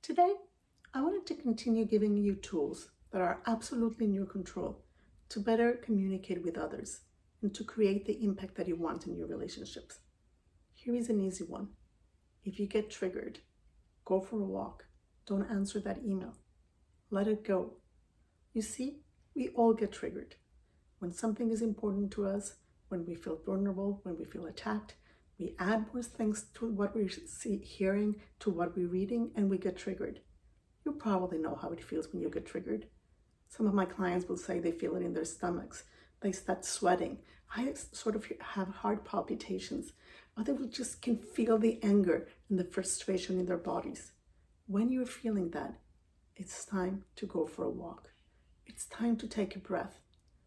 Today, I wanted to continue giving you tools that are absolutely in your control to better communicate with others and to create the impact that you want in your relationships. Here is an easy one. If you get triggered, go for a walk. Don't answer that email. Let it go. You see, we all get triggered. When something is important to us, when we feel vulnerable, when we feel attacked, we add more things to what we're hearing, to what we're reading, and we get triggered. You probably know how it feels when you get triggered. Some of my clients will say they feel it in their stomachs. They start sweating. I sort of have heart palpitations. Others just can feel the anger and the frustration in their bodies. When you're feeling that, it's time to go for a walk. It's time to take a breath.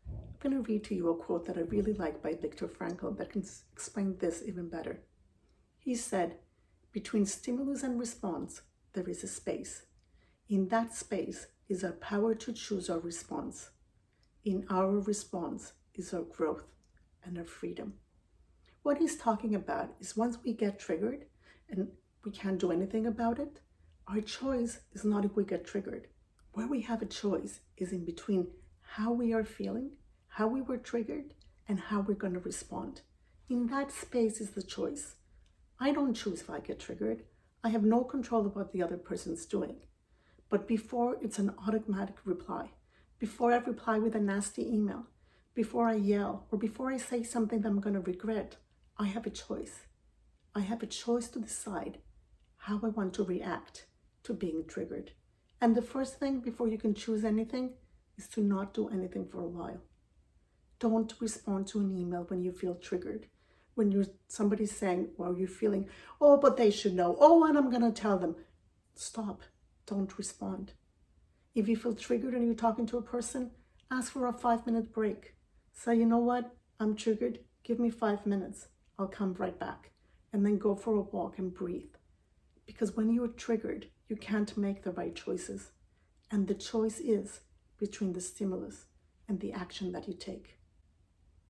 I'm going to read to you a quote that I really like by Viktor Frankl that can explain this even better. He said, "Between stimulus and response, there is a space. In that space is our power to choose our response. In our response is our growth and our freedom." What he's talking about is once we get triggered and we can't do anything about it, our choice is not if we get triggered. Where we have a choice is in between how we are feeling, how we were triggered, and how we're going to respond. In that space is the choice. I don't choose if I get triggered. I have no control of what the other person's doing. But before it's an automatic reply, before I reply with a nasty email, before I yell, or before I say something that I'm going to regret, I have a choice. I have a choice to decide how I want to react to being triggered. And the first thing before you can choose anything is to not do anything for a while. Don't respond to an email when you feel triggered. When somebody's saying, well, you're feeling, oh, but they should know. Oh, and I'm going to tell them. Stop. Don't respond. If you feel triggered and you're talking to a person, ask for a 5-minute break. Say, you know what? I'm triggered. Give me 5 minutes. I'll come right back. And then go for a walk and breathe. Because when you're triggered, you can't make the right choices. And the choice is between the stimulus and the action that you take.